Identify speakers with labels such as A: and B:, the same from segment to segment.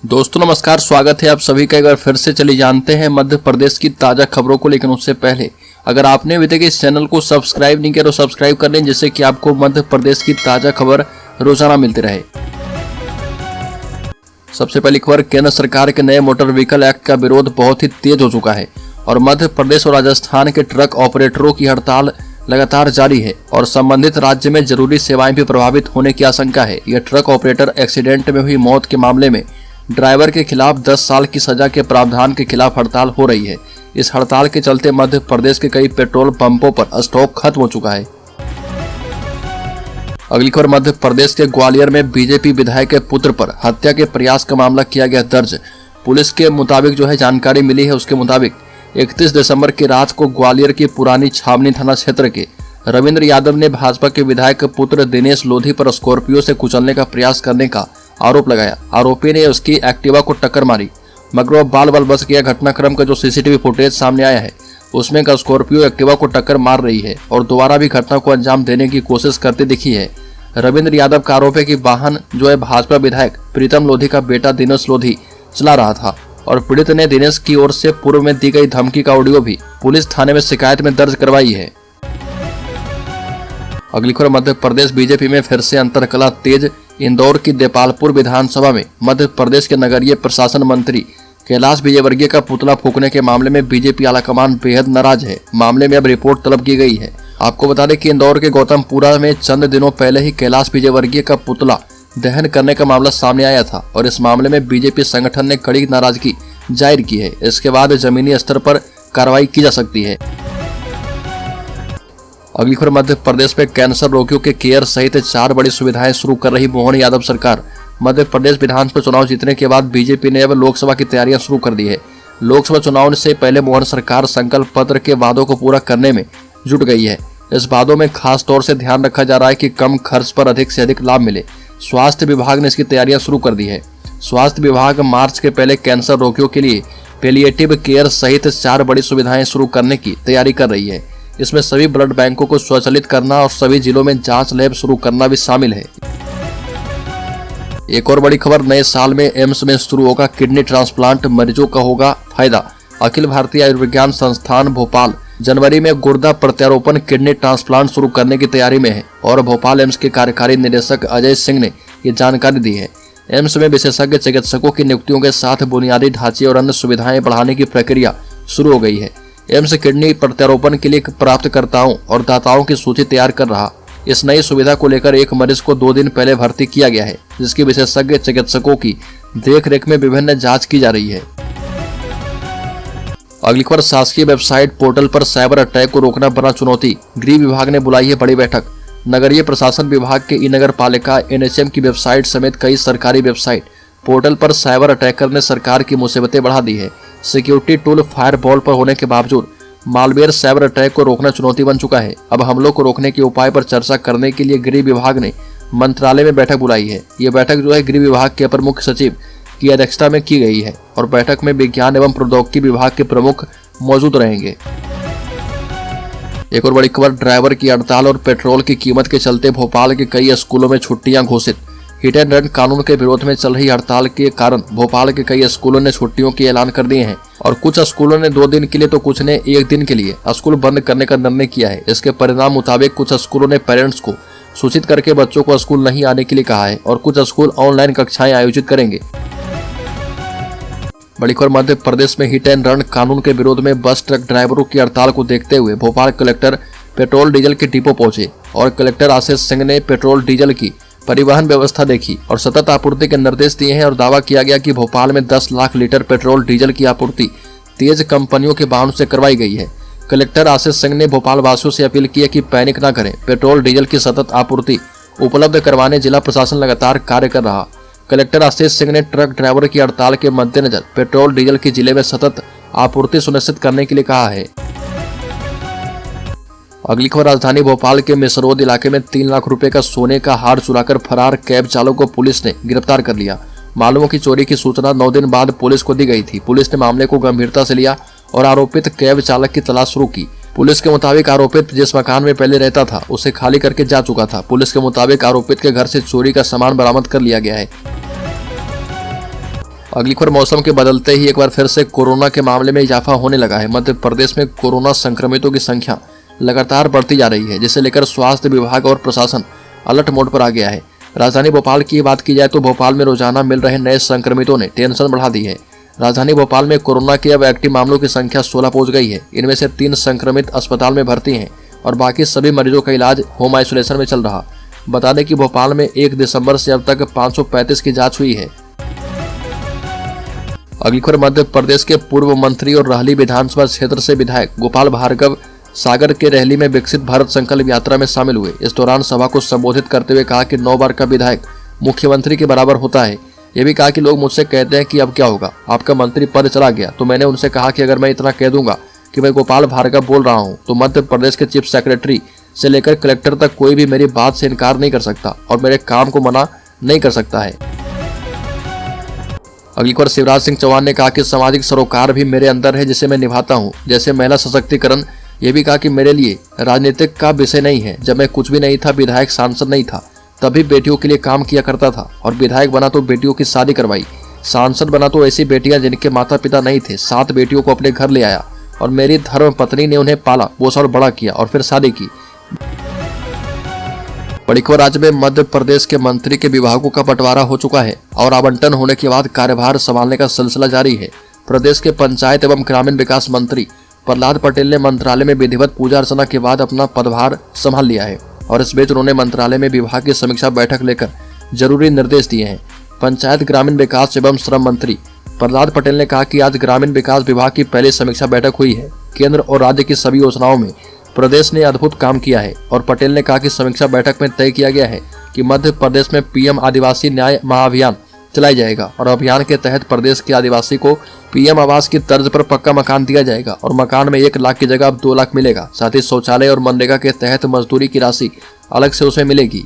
A: दोस्तों नमस्कार, स्वागत है आप सभी का। एक बार फिर से चलिए जानते हैं मध्य प्रदेश की ताज़ा खबरों को। लेकिन उससे पहले अगर आपने अभी तक इस चैनल को सब्सक्राइब नहीं किया तो सब्सक्राइब कर लें, जिससे कि आपको मध्य प्रदेश की ताज़ा खबर रोजाना मिलती रहे। सबसे पहली खबर, केंद्र सरकार के नए मोटर व्हीकल एक्ट का विरोध बहुत ही तेज हो चुका है और मध्य प्रदेश और राजस्थान के ट्रक ऑपरेटरों की हड़ताल लगातार जारी है और संबंधित राज्य में जरूरी सेवाएं भी प्रभावित होने की आशंका है। यह ट्रक ऑपरेटर एक्सीडेंट में हुई मौत के मामले में ड्राइवर के खिलाफ 10 साल की सजा के प्रावधान के खिलाफ हड़ताल हो रही है। इस हड़ताल के चलते मध्य प्रदेश के कई पेट्रोल पंपों पर स्टॉक खत्म हो चुका है। अगली खबर, मध्य प्रदेश के ग्वालियर में बीजेपी विधायक के पुत्र पर हत्या के प्रयास का मामला किया गया दर्ज। पुलिस के मुताबिक जानकारी मिली है, उसके मुताबिक 31 दिसंबर की रात को ग्वालियर की पुरानी छावनी थाना क्षेत्र के रविंद्र यादव ने भाजपा के विधायक के पुत्र दिनेश लोधी पर स्कॉर्पियो से कुचलने का प्रयास करने का आरोप लगाया। आरोपी ने उसकी एक्टिवा को टक्कर मारी, मगर वह बाल बाल बच गया। घटनाक्रम का जो सीसीटीवी फुटेज सामने आया है उसमें का स्कॉर्पियो एक्टिवा को टक्कर मार रही है और दोबारा भी घटना को अंजाम देने की कोशिश करती दिखी है। रविंद्र यादव का आरोप है कि वाहन भाजपा विधायक प्रीतम लोधी का बेटा दिनेश लोधी चला रहा था और पीड़ित ने दिनेश की ओर से पूर्व में दी गई धमकी का ऑडियो भी पुलिस थाने में शिकायत में दर्ज करवाई है। अगली खबर, मध्य प्रदेश बीजेपी में फिर से अंतरकलह तेज। इंदौर की देपालपुर विधानसभा में मध्य प्रदेश के नगरीय प्रशासन मंत्री कैलाश विजयवर्गीय का पुतला फूंकने के मामले में बीजेपी आलाकमान बेहद नाराज है। मामले में अब रिपोर्ट तलब की गई है। आपको बता दें कि इंदौर के गौतमपुरा में चंद दिनों पहले ही कैलाश विजयवर्गीय का पुतला दहन करने का मामला सामने आया था और इस मामले में बीजेपी संगठन ने कड़ी नाराजगी जाहिर की है। इसके बाद जमीनी स्तर पर कार्रवाई की जा सकती है। अगली खबर, मध्य प्रदेश में कैंसर रोगियों के केयर सहित 4 बड़ी सुविधाएं शुरू कर रही मोहन यादव सरकार। मध्य प्रदेश विधानसभा चुनाव जीतने के बाद बीजेपी ने अब लोकसभा की तैयारियां शुरू कर दी है। लोकसभा चुनाव से पहले मोहन सरकार संकल्प पत्र के वादों को पूरा करने में जुट गई है। इस वादों में खास तौर से ध्यान रखा जा रहा है कि कम खर्च पर अधिक से अधिक लाभ मिले। स्वास्थ्य विभाग ने इसकी तैयारियां शुरू कर दी है। स्वास्थ्य विभाग मार्च के पहले कैंसर रोगियों के लिए पैलिएटिव केयर सहित 4 बड़ी सुविधाएं शुरू करने की तैयारी कर रही है। इसमें सभी ब्लड बैंकों को स्वचालित करना और सभी जिलों में जांच लैब शुरू करना भी शामिल है। एक और बड़ी खबर, नए साल में एम्स में शुरू होगा किडनी ट्रांसप्लांट, मरीजों का होगा फायदा। अखिल भारतीय आयुर्विज्ञान संस्थान भोपाल जनवरी में गुर्दा प्रत्यारोपण किडनी ट्रांसप्लांट शुरू करने की तैयारी में है और भोपाल एम्स के कार्यकारी निदेशक अजय सिंह ने ये जानकारी दी है। एम्स में विशेषज्ञ चिकित्सकों की नियुक्तियों के साथ बुनियादी ढांचे और अन्य सुविधाएं बढ़ाने की प्रक्रिया शुरू हो गई है। एम्स किडनी प्रत्यारोपण के लिए प्राप्तकर्ताओं और दाताओं की सूची तैयार कर रहा। इस नई सुविधा को लेकर एक मरीज को 2 दिन पहले भर्ती किया गया है, जिसकी विशेषज्ञ चिकित्सकों की देखरेख में विभिन्न जांच की जा रही है। अगली खबर, शासकीय वेबसाइट पोर्टल पर साइबर अटैक को रोकना बना चुनौती। गृह विभाग ने बुलाई है बड़ी बैठक। नगरीय प्रशासन विभाग के नगर पालिका NHM की वेबसाइट समेत कई सरकारी वेबसाइट पोर्टल पर साइबर अटैकर ने सरकार की मुसीबतें बढ़ा दी है। सिक्योरिटी टूल फायरवॉल पर होने के बावजूद मालवेयर साइबर अटैक को रोकना चुनौती बन चुका है। अब हमलों को रोकने के उपाय पर चर्चा करने के लिए गृह विभाग ने मंत्रालय में बैठक बुलाई है। ये बैठक गृह विभाग के अपर मुख्य सचिव की अध्यक्षता में की गई है और बैठक में विज्ञान एवं प्रौद्योगिकी विभाग के प्रमुख मौजूद रहेंगे। एक और बड़ी खबर, ड्राइवर की हड़ताल और पेट्रोल की कीमत के चलते भोपाल के कई स्कूलों में छुट्टियां घोषित। हिट एंड रन कानून के विरोध में चल रही हड़ताल के कारण भोपाल के कई स्कूलों ने छुट्टियों के ऐलान कर दिए हैं और कुछ स्कूलों ने 2 दिन के लिए तो कुछ ने 1 दिन के लिए स्कूल बंद करने का निर्णय किया है। इसके परिणाम मुताबिक कुछ स्कूलों ने पेरेंट्स को सूचित करके बच्चों को स्कूल नहीं आने के लिए कहा है और कुछ स्कूल ऑनलाइन कक्षाएं आयोजित करेंगे। बड़ी खबर, मध्य प्रदेश में हिट एंड रन कानून के विरोध में बस ट्रक ड्राइवरों की हड़ताल को देखते हुए भोपाल कलेक्टर पेट्रोल डीजल के डिपो पहुंचे और कलेक्टर आशीष सिंह ने पेट्रोल डीजल की परिवहन व्यवस्था देखी और सतत आपूर्ति के निर्देश दिए हैं और दावा किया गया कि भोपाल में 10 लाख लीटर पेट्रोल डीजल की आपूर्ति तेज कंपनियों के वाहनों से करवाई गई है। कलेक्टर आशीष सिंह ने भोपाल वासियों से अपील की है कि पैनिक न करें। पेट्रोल डीजल की सतत आपूर्ति उपलब्ध करवाने जिला प्रशासन लगातार कार्य कर रहा। कलेक्टर आशीष सिंह ने ट्रक ड्राइवर की हड़ताल के मद्देनजर पेट्रोल डीजल की जिले में सतत आपूर्ति सुनिश्चित करने के लिए कहा है। अगली खबर, राजधानी भोपाल के मिसरोद इलाके में 3 लाख रुपए का सोने का हार चुराकर फरार कैब चालक को पुलिस ने गिरफ्तार कर लिया। मालूम हो कि चोरी की सूचना 9 दिन बाद पुलिस को दी गई थी। पुलिस ने मामले को गंभीरता से लिया और आरोपित कैब चालक की तलाश शुरू की। पुलिस के मुताबिक आरोपित जिस मकान में पहले रहता था उसे खाली करके जा चुका था। पुलिस के मुताबिक आरोपित के घर से चोरी का सामान बरामद कर लिया गया है। अगली खबर, मौसम के बदलते ही एक बार फिर से कोरोना के मामले में इजाफा होने लगा है। मध्य प्रदेश में कोरोना संक्रमितों की संख्या लगातार बढ़ती जा रही है, जिसे लेकर स्वास्थ्य विभाग और प्रशासन अलर्ट मोड पर आ गया है। राजधानी भोपाल की बात की जाए तो भोपाल में रोजाना मिल रहे नए संक्रमितों ने टेंशन बढ़ा दी है। राजधानी भोपाल में कोरोना के अब एक्टिव मामलों की संख्या 16 पहुंच गई है। इनमें से 3 संक्रमित अस्पताल में भर्ती हैं और बाकी सभी मरीजों का इलाज होम आइसोलेशन में चल रहा। बता दें कि भोपाल में 1 दिसंबर से अब तक 535 की जांच हुई है। अगली खबर, मध्य प्रदेश के पूर्व मंत्री और रहली विधानसभा क्षेत्र से विधायक गोपाल भार्गव सागर के रहली में विकसित भारत संकल्प यात्रा में शामिल हुए। इस दौरान सभा को संबोधित करते हुए कहा कि 9 बार का विधायक मुख्यमंत्री के बराबर होता है। ये भी कहा कि लोग मुझसे कहते हैं कि अब क्या होगा, आपका मंत्री पद चला गया। तो मैंने उनसे कहा कि अगर मैं इतना कह दूंगा कि मैं गोपाल भार्गव बोल रहा हूं, तो मध्य प्रदेश के चीफ सेक्रेटरी से लेकर कलेक्टर तक कोई भी मेरी बात से इनकार नहीं कर सकता और मेरे काम को मना नहीं कर सकता है। अगली खबर, शिवराज सिंह चौहान ने कहा कि सामाजिक सरोकार भी मेरे अंदर है, जिसे मैं निभाता हूं, जैसे महिला सशक्तिकरण। ये भी कहा कि मेरे लिए राजनीतिक का विषय नहीं है। जब मैं कुछ भी नहीं था, विधायक सांसद नहीं था, तभी बेटियों के लिए काम किया करता था और विधायक बना तो बेटियों की शादी करवाई। सांसद बना तो ऐसी बेटियां जिनके माता पिता नहीं थे, 7 बेटियों को अपने घर ले आया और मेरी धर्म पत्नी ने उन्हें पाला पोसा और बड़ा किया और फिर शादी की। बड़ी खबर, राज्य में मध्य प्रदेश के मंत्री के विभागों का बंटवारा हो चुका है और आवंटन होने के बाद कार्यभार संभालने का सिलसिला जारी है। प्रदेश के पंचायत एवं ग्रामीण विकास मंत्री प्रहलाद पटेल ने मंत्रालय में विधिवत पूजा अर्चना के बाद अपना पदभार संभाल लिया है और इस बीच उन्होंने मंत्रालय में विभाग की समीक्षा बैठक लेकर जरूरी निर्देश दिए हैं। पंचायत ग्रामीण विकास एवं श्रम मंत्री प्रहलाद पटेल ने कहा कि आज ग्रामीण विकास विभाग की पहली समीक्षा बैठक हुई है। केंद्र और राज्य की सभी योजनाओं में प्रदेश ने अद्भुत काम किया है और पटेल ने कहा कि समीक्षा बैठक में तय किया गया है कि मध्य प्रदेश में पीएम आदिवासी न्याय महाअभियान चलाया जाएगा और अभियान के तहत प्रदेश के आदिवासी को पीएम आवास की तर्ज पर पक्का मकान दिया जाएगा और मकान में 1 लाख की जगह अब 2 लाख मिलेगा। साथ ही शौचालय और मनरेगा के तहत मजदूरी की राशि अलग से उसे मिलेगी।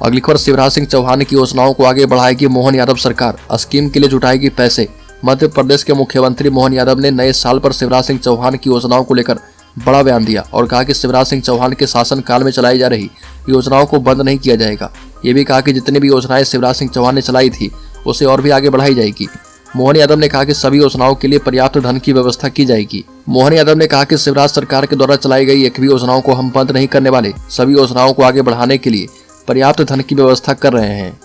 A: अगली खबर, शिवराज सिंह चौहान की योजनाओं को आगे बढ़ाएगी मोहन यादव सरकार, स्कीम के लिए जुटाएगी पैसे। मध्य प्रदेश के मुख्यमंत्री मोहन यादव ने नए साल पर शिवराज सिंह चौहान की योजनाओं को लेकर बड़ा बयान दिया और कहा कि शिवराज सिंह चौहान के शासनकाल में चलाई जा रही योजनाओं को बंद नहीं किया जाएगा। ये भी कहा कि जितनी भी योजनाएं शिवराज सिंह चौहान ने चलाई थी उसे और भी आगे बढ़ाई जाएगी। मोहन यादव ने कहा कि सभी योजनाओं के लिए पर्याप्त धन की व्यवस्था की जाएगी। मोहन यादव ने कहा कि शिवराज सरकार के द्वारा चलाई गई एक भी योजनाओं को हम बंद नहीं करने वाले, सभी योजनाओं को आगे बढ़ाने के लिए पर्याप्त धन की व्यवस्था कर रहे हैं।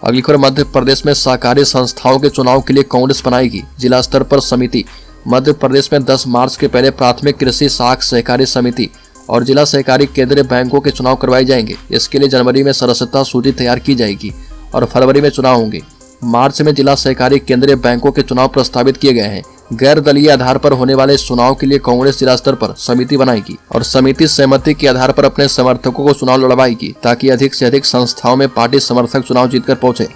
A: अगली खबर, मध्य प्रदेश में सहकारी संस्थाओं के चुनाव के लिए कांग्रेस बनाएगी जिला स्तर पर समिति। मध्य प्रदेश में 10 मार्च के पहले प्राथमिक कृषि साख सहकारी समिति और जिला सहकारी केंद्रीय बैंकों के चुनाव करवाए जाएंगे। इसके लिए जनवरी में सदस्यता सूची तैयार की जाएगी और फरवरी में चुनाव होंगे। मार्च में जिला सहकारी केंद्रीय बैंकों के चुनाव प्रस्तावित किए गए हैं। गैर दलीय आधार पर होने वाले इस चुनाव के लिए कांग्रेस जिला स्तर पर समिति बनाएगी और समिति सहमति के आधार पर अपने समर्थकों को चुनाव लड़वाएगी ताकि अधिक से अधिक संस्थाओं में पार्टी समर्थक चुनाव जीतकर पहुंचे।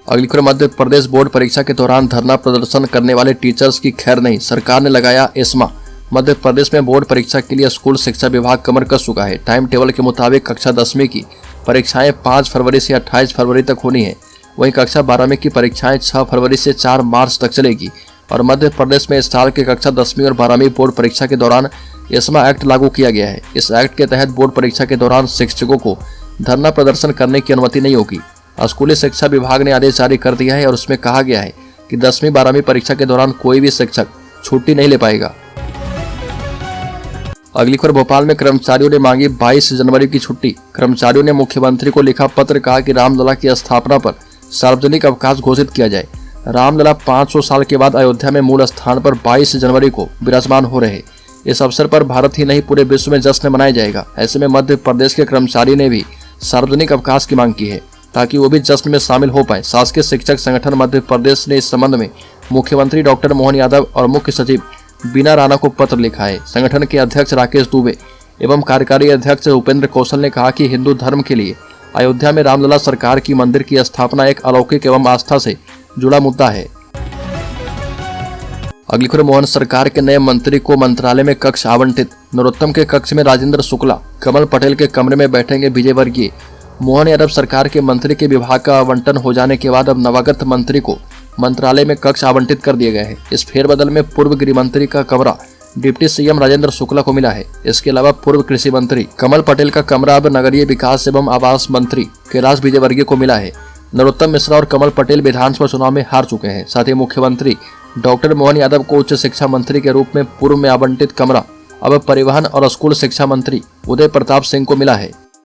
A: अगली खबर, मध्य प्रदेश बोर्ड परीक्षा के दौरान धरना प्रदर्शन करने वाले टीचर्स की खैर नहीं, सरकार ने लगाया एस्मा। मध्य प्रदेश में बोर्ड परीक्षा के लिए स्कूल शिक्षा विभाग कमर कस चुका है। टाइम टेबल के मुताबिक कक्षा 10वीं की परीक्षाएं 5 फरवरी से 28 फरवरी तक होनी है। वहीं कक्षा 12वीं की परीक्षाएं 6 फरवरी से 4 मार्च तक चलेगी और मध्य प्रदेश में इस साल के कक्षा 10वीं और 12वीं बोर्ड परीक्षा के दौरान एस्मा एक्ट लागू किया गया है। इस एक्ट के तहत बोर्ड परीक्षा के दौरान शिक्षकों को धरना प्रदर्शन करने की अनुमति नहीं होगी। स्कूली शिक्षा विभाग ने आदेश जारी कर दिया है और उसमें कहा गया है कि 10वीं 12वीं परीक्षा के दौरान कोई भी शिक्षक छुट्टी नहीं ले पाएगा। अगली खबर, भोपाल में कर्मचारियों ने मांगी 22 जनवरी की छुट्टी। कर्मचारियों ने मुख्यमंत्री को लिखा पत्र, कहा कि रामलला की स्थापना पर सार्वजनिक अवकाश घोषित किया जाए। रामलला 500 साल के बाद अयोध्या में मूल स्थान पर 22 जनवरी को विराजमान हो रहे। इस अवसर पर भारत ही नहीं पूरे विश्व में जश्न मनाया जाएगा। ऐसे में मध्य प्रदेश के कर्मचारी ने भी सार्वजनिक अवकाश की मांग की है ताकि वो भी जश्न में शामिल हो पाए। शासकीय शिक्षक संगठन मध्य प्रदेश ने इस संबंध में मुख्यमंत्री डॉक्टर मोहन यादव और मुख्य सचिव बीना राणा को पत्र लिखा है। संगठन के अध्यक्ष राकेश दुबे एवं कार्यकारी अध्यक्ष उपेंद्र कौशल ने कहा कि हिंदू धर्म के लिए अयोध्या में रामलला सरकार की मंदिर की स्थापना एक अलौकिक एवं आस्था से जुड़ा मुद्दा है। अगली खबर, मोहन सरकार के नए मंत्री को मंत्रालय में कक्ष आवंटित। नरोत्तम के कक्ष में राजेंद्र शुक्ला, कमल पटेल के कमरे में बैठेंगे विजय वर्गीय। मोहन यादव सरकार के मंत्री के विभाग का आवंटन हो जाने के बाद अब नवागत मंत्री को मंत्रालय में कक्ष आवंटित कर दिए गए हैं। इस फेरबदल में पूर्व गृह मंत्री का कमरा डिप्टी सीएम राजेंद्र शुक्ला को मिला है। इसके अलावा पूर्व कृषि मंत्री कमल पटेल का कमरा अब नगरीय विकास एवं आवास मंत्री कैलाश विजयवर्गीय को मिला है। नरोत्तम मिश्रा और कमल पटेल विधानसभा चुनाव में हार चुके हैं। साथ ही मुख्यमंत्री डॉक्टर मोहन यादव को उच्च शिक्षा मंत्री के रूप में पूर्व में आवंटित कमरा अब परिवहन और स्कूल शिक्षा मंत्री उदय प्रताप सिंह को मिला है।